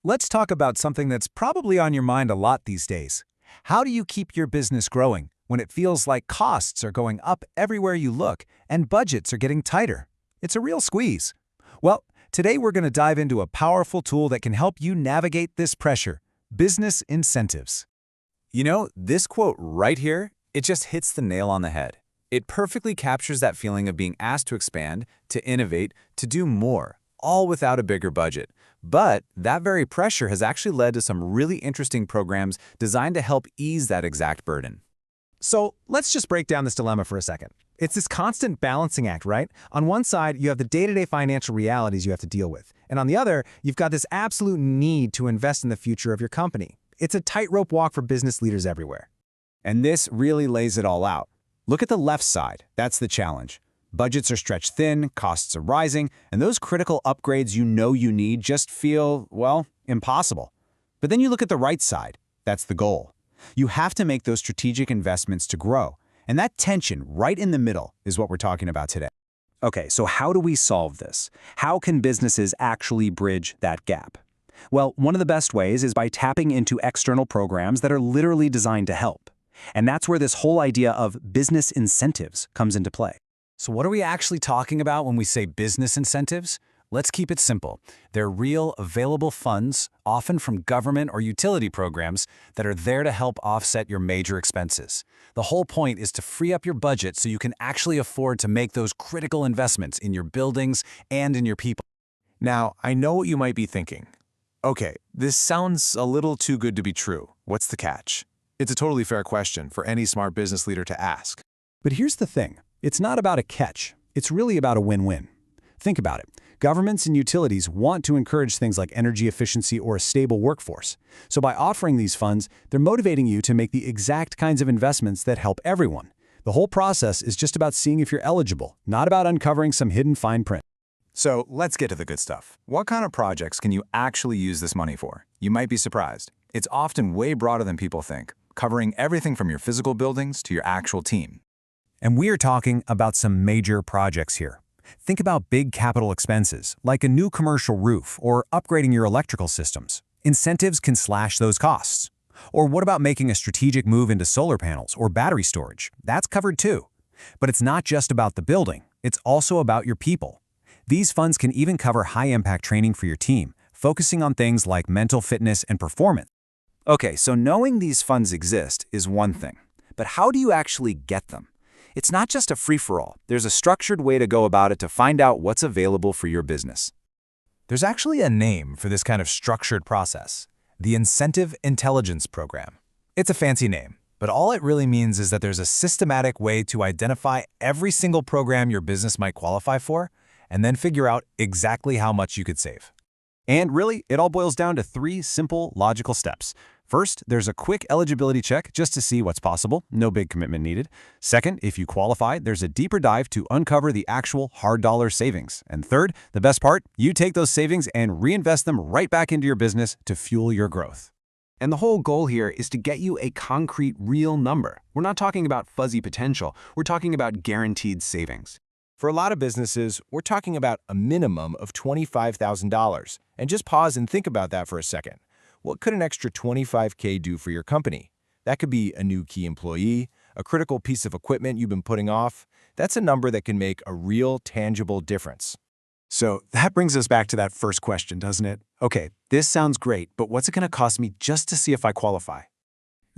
Let's talk about something that's probably on your mind a lot these days. How do you keep your business growing when it feels like costs are going up everywhere you look and budgets are getting tighter? It's a real squeeze. Well, today we're going to dive into a powerful tool that can help you navigate this pressure: business incentives. You know, this quote right here, it just hits the nail on the head. It perfectly captures that feeling of being asked to expand, to innovate, to do more, all without a bigger budget. But that very pressure has actually led to some really interesting programs designed to help ease that exact burden. So let's just break down this dilemma for a second. It's this constant balancing act, right? On one side, you have the day-to-day financial realities you have to deal with. And on the other, you've got this absolute need to invest in the future of your company. It's a tightrope walk for business leaders everywhere. And this really lays it all out. Look at the left side. That's the challenge. Budgets are stretched thin, costs are rising, and those critical upgrades you know you need just feel, well, impossible. But then you look at the right side. That's the goal. You have to make those strategic investments to grow. And that tension right in the middle is what we're talking about today. Okay, so how do we solve this? How can businesses actually bridge that gap? Well, one of the best ways is by tapping into external programs that are literally designed to help. And that's where this whole idea of business incentives comes into play. So what are we actually talking about when we say business incentives? Let's keep it simple. They're real, available funds, often from government or utility programs, that are there to help offset your major expenses. The whole point is to free up your budget so you can actually afford to make those critical investments in your buildings and in your people. Now, I know what you might be thinking. Okay, this sounds a little too good to be true. What's the catch? It's a totally fair question for any smart business leader to ask. But here's the thing. It's not about a catch. It's really about a win-win. Think about it. Governments and utilities want to encourage things like energy efficiency or a stable workforce. So by offering these funds, they're motivating you to make the exact kinds of investments that help everyone. The whole process is just about seeing if you're eligible, not about uncovering some hidden fine print. So let's get to the good stuff. What kind of projects can you actually use this money for? You might be surprised. It's often way broader than people think, covering everything from your physical buildings to your actual team. And we're talking about some major projects here. Think about big capital expenses, like a new commercial roof or upgrading your electrical systems. Incentives can slash those costs. Or what about making a strategic move into solar panels or battery storage? That's covered too. But it's not just about the building, it's also about your people. These funds can even cover high-impact training for your team, focusing on things like mental fitness and performance. Okay, so knowing these funds exist is one thing. But how do you actually get them? It's not just a free-for-all. There's a structured way to go about it to find out what's available for your business. There's actually a name for this kind of structured process: the Incentive Intelligence Program. It's a fancy name, but all it really means is that there's a systematic way to identify every single program your business might qualify for, and then figure out exactly how much you could save. And really, it all boils down to 3 simple, logical steps. First, there's a quick eligibility check just to see what's possible, no big commitment needed. Second, if you qualify, there's a deeper dive to uncover the actual hard dollar savings. And third, the best part, you take those savings and reinvest them right back into your business to fuel your growth. And the whole goal here is to get you a concrete, real number. We're not talking about fuzzy potential, we're talking about guaranteed savings. For a lot of businesses, we're talking about a minimum of $25,000. And just pause and think about that for a second. What could an extra $25K do for your company? That could be a new key employee, a critical piece of equipment you've been putting off. That's a number that can make a real, tangible difference. So that brings us back to that first question, doesn't it? Okay, this sounds great, but what's it going to cost me just to see if I qualify?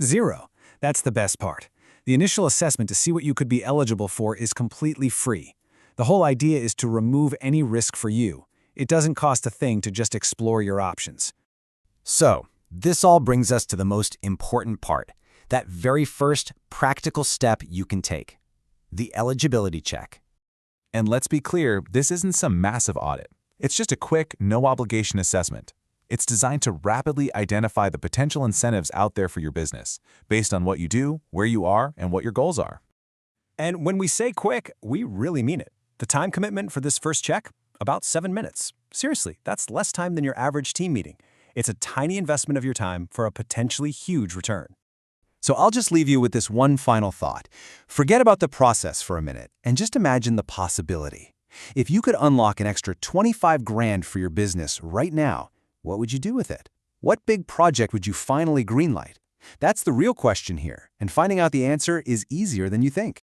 0. That's the best part. The initial assessment to see what you could be eligible for is completely free. The whole idea is to remove any risk for you. It doesn't cost a thing to just explore your options. So, this all brings us to the most important part, that very first practical step you can take: the eligibility check. And let's be clear, this isn't some massive audit. It's just a quick, no-obligation assessment. It's designed to rapidly identify the potential incentives out there for your business, based on what you do, where you are, and what your goals are. And when we say quick, we really mean it. The time commitment for this first check? About 7 minutes. Seriously, that's less time than your average team meeting. It's a tiny investment of your time for a potentially huge return. So I'll just leave you with this one final thought. Forget about the process for a minute and just imagine the possibility. If you could unlock an extra 25 grand for your business right now, what would you do with it? What big project would you finally greenlight? That's the real question here, and finding out the answer is easier than you think.